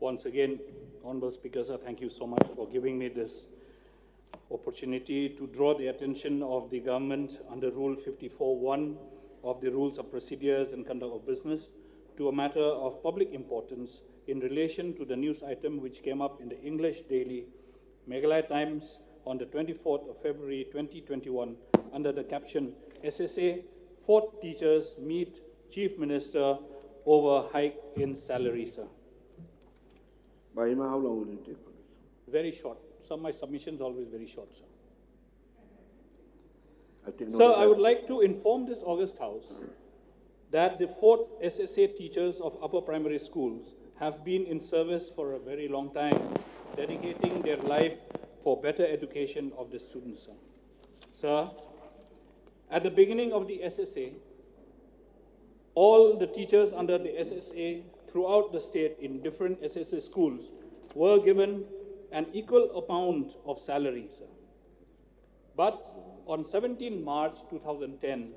Once again, Honorable Speaker, sir, thank you so much for giving me this opportunity to draw the attention of the government under Rule 54(1) of the Rules of Procedures and Conduct of Business to a matter of public importance in relation to the news item which came up in the English daily Meghalaya Times on the 24th of February 2021 under the caption, SSA, 4 teachers meet Chief Minister over hike in salary, sir. Bahima, how long will it take for this? Very short. Some of my submissions always very short, sir. Sir, I would like to inform this August House that the 4th SSA teachers of upper primary schools have been in service for a very long time, dedicating their life for better education of the students, sir. Sir, at the beginning of the SSA, all the teachers under the SSA throughout the state in different SSA schools were given an equal amount of salary, sir. But on 17 March 2010,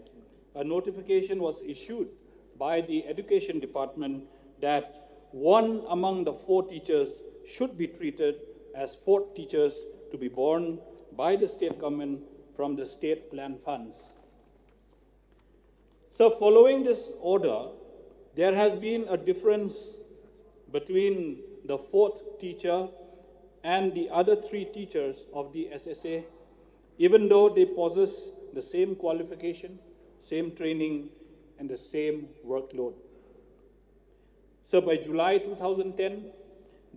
a notification was issued by the Education Department that one among the 4 teachers should be treated as 4 teachers to be borne by the state government from the state plan funds. So following this order, there has been a difference between the 4th teacher and the other 3 teachers of the SSA, even though they possess the same qualification, same training, and the same workload. So by July 2010,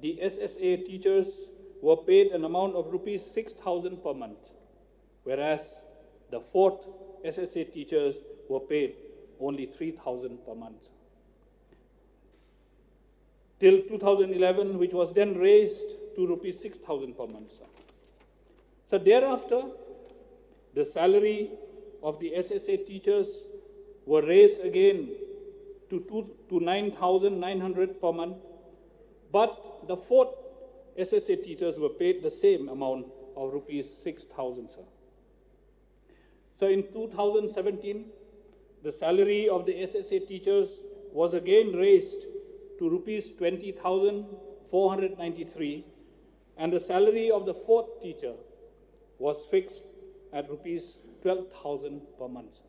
the SSA teachers were paid an amount of rupees 6,000 per month, whereas the 4th SSA teachers were paid only 3,000 per month. Till 2011, which was then raised to rupees 6,000 per month. So thereafter, the salary of the SSA teachers were raised again to 9,900 per month, but the 4th SSA teachers were paid the same amount of rupees 6,000, sir. So in 2017, the salary of the SSA teachers was again raised to rupees 20,493, and the salary of the 4th teacher was fixed at rupees 12,000 per month.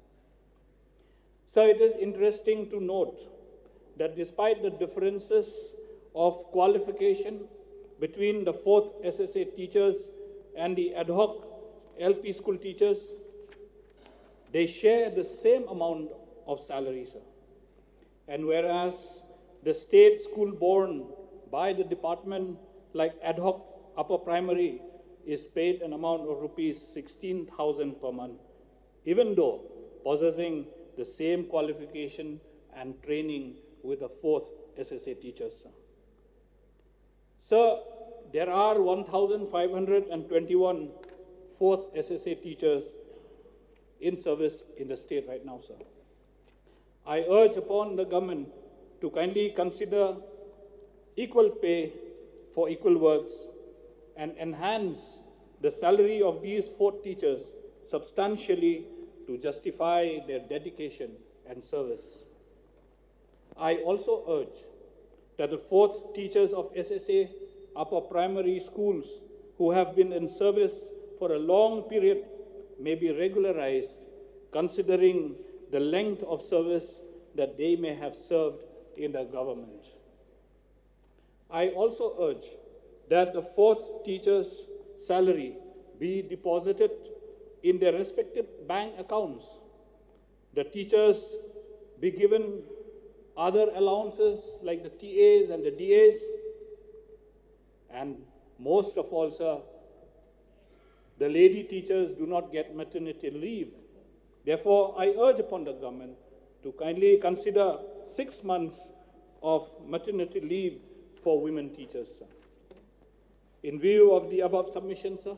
So it is interesting to note that despite the differences of qualification between the 4th SSA teachers and the ad hoc LP school teachers, they share the same amount of salary, sir. And whereas the state school borne by the department, like ad hoc upper primary, is paid an amount of rupees 16,000 per month, even though possessing the same qualification and training with the 4th SSA teachers, sir. Sir, there are 1,521 4th SSA teachers in service in the state right now, sir. I urge upon the government to kindly consider equal pay for equal works and enhance the salary of these 4 teachers substantially to justify their dedication and service. I also urge that the 4th teachers of SSA upper primary schools who have been in service for a long period may be regularized, considering the length of service that they may have served in the government. I also urge that the 4th teacher's salary be deposited in their respective bank accounts. The teachers be given other allowances like the TAs and the DAs. And most of all, sir, the lady teachers do not get maternity leave. Therefore, I urge upon the government to kindly consider 6 months of maternity leave for women teachers, sir. In view of the above submission, sir,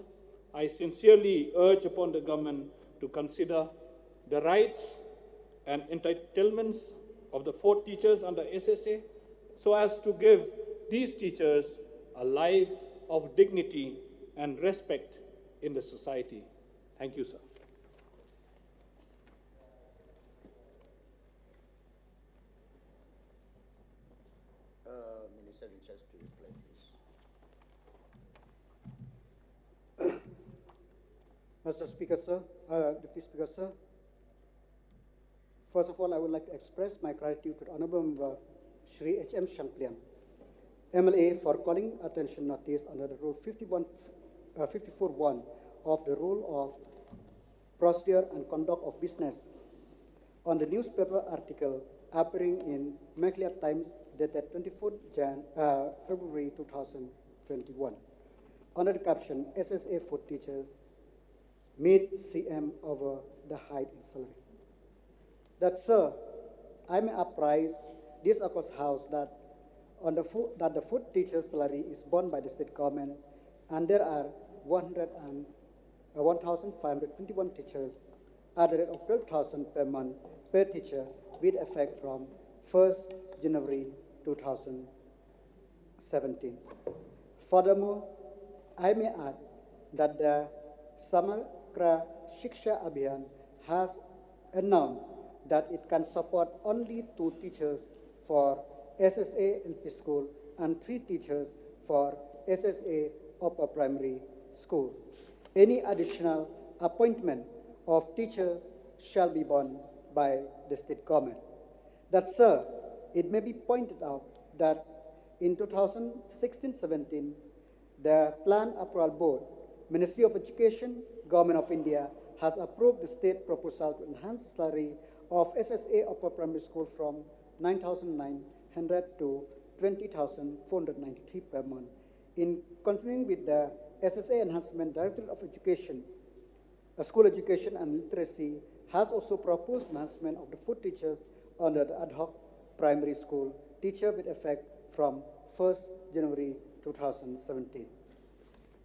I sincerely urge upon the government to consider the rights and entitlements of the 4 teachers under SSA so as to give these teachers a life of dignity and respect in the society. Thank you, sir. Minister in chance to reply, please. Mr. Speaker, sir, Deputy Speaker, sir. First of all, I would like to express my gratitude to the Honorable Member Shri H.M. Shankliam, MLA, for calling attention notice under the Rule 54.1 of the Rule of Procedure and Conduct of Business on the newspaper article appearing in Maclear Times dated 24 February 2021 under the caption SSA for teachers made CM over the hike in salary. That, sir, I may apprise this August House that the food teacher's salary is borne by the state government, and there are 1,521 teachers at the rate of 12,000 per month per teacher with effect from 1st January 2017. Furthermore, I may add that the Samagra Shiksha Abhiyan has announced that it can support only 2 teachers for SSA LP school and 3 teachers for SSA upper primary school. Any additional appointment of teachers shall be borne by the state government. That, sir, it may be pointed out that in 2016-17, the Plan Approval Board, Ministry of Education, Government of India, has approved the state proposal to enhance the salary of SSA upper primary school from 9,900 to 20,493 per month. In continuing with the SSA Enhancement, Directorate of Education, School Education and Literacy has also proposed enhancement of the food teachers under the ad hoc primary school teacher with effect from 1st January 2017.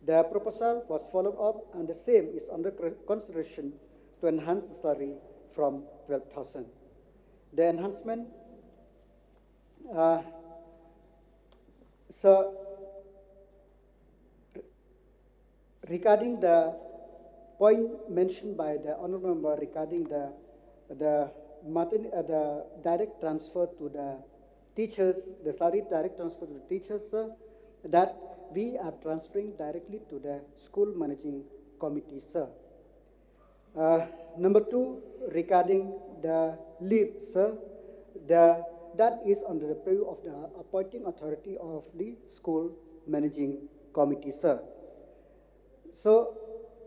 The proposal was followed up, and the same is under consideration to enhance the salary from 12,000. The enhancement, so regarding the point mentioned by the honourable member regarding the direct transfer to the teachers, the salary direct transfer to the teachers, that we are transferring directly to the school managing committee, sir. Number 2, regarding the leave, sir, that is under the purview of the appointing authority of the school managing committee, sir. So,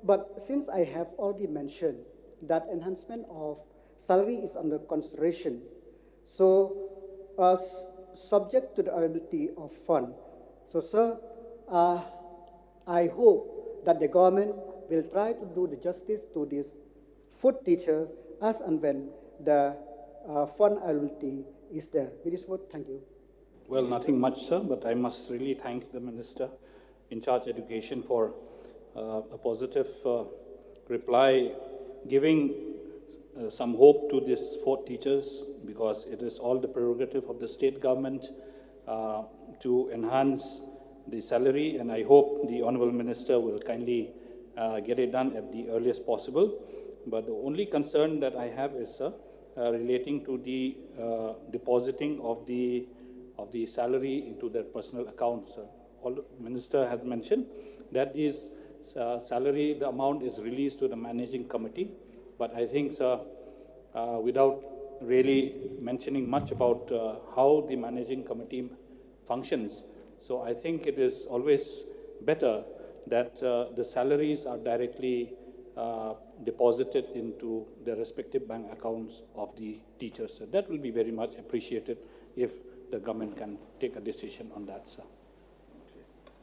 but since I have already mentioned that enhancement of salary is under consideration, so subject to the availability of fund. So, sir, I hope that the government will try to do the justice to this food teacher as and when the fund availability is there. With this word, thank you. Well, nothing much, sir, but I must really thank the Minister in charge of education for a positive reply, giving some hope to these 4 teachers, because it is all the prerogative of the state government to enhance the salary, and I hope the Honourable Minister will kindly get it done at the earliest possible. But the only concern that I have is, sir, relating to the depositing of the salary into their personal accounts. All the Minister has mentioned that this salary, the amount is released to the managing committee, but I think, sir, without really mentioning much about how the managing committee functions, so I think it is always better that the salaries are directly deposited into the respective bank accounts of the teachers. So that will be very much appreciated if the government can take a decision on that, sir.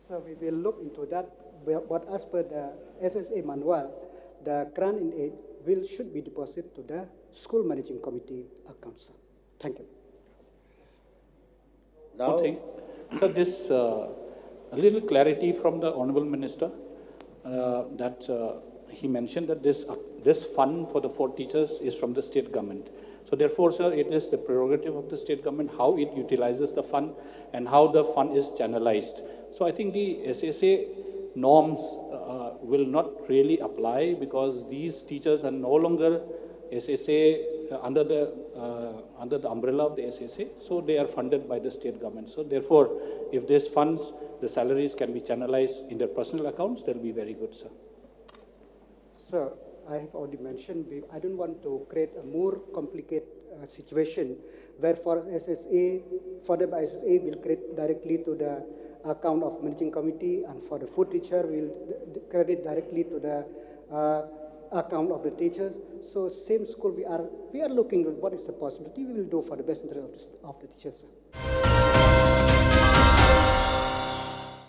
So we will look into that, but as per the SSA manual, the grant in aid should be deposited to the school managing committee accounts, sir. Thank you. Now, One thing, so this, a little clarity from the Honourable Minister, that he mentioned that this fund for the 4 teachers is from the state government. So therefore, sir, it is the prerogative of the state government how it utilizes the fund and how the fund is channelized. So I think the SSA norms will not really apply, because these teachers are no longer SSA under the umbrella of the SSA, so they are funded by the state government. So therefore, if these funds, the salaries can be channelized in their personal accounts, that will be very good, sir. Sir, I have already mentioned, I don't want to create a more complicated situation where for SSA, funded by SSA will credit directly to the account of managing committee, and for the food teacher will credit directly to the account of the teachers. So same school we are looking at what is the possibility we will do for the best interest of the teachers, sir.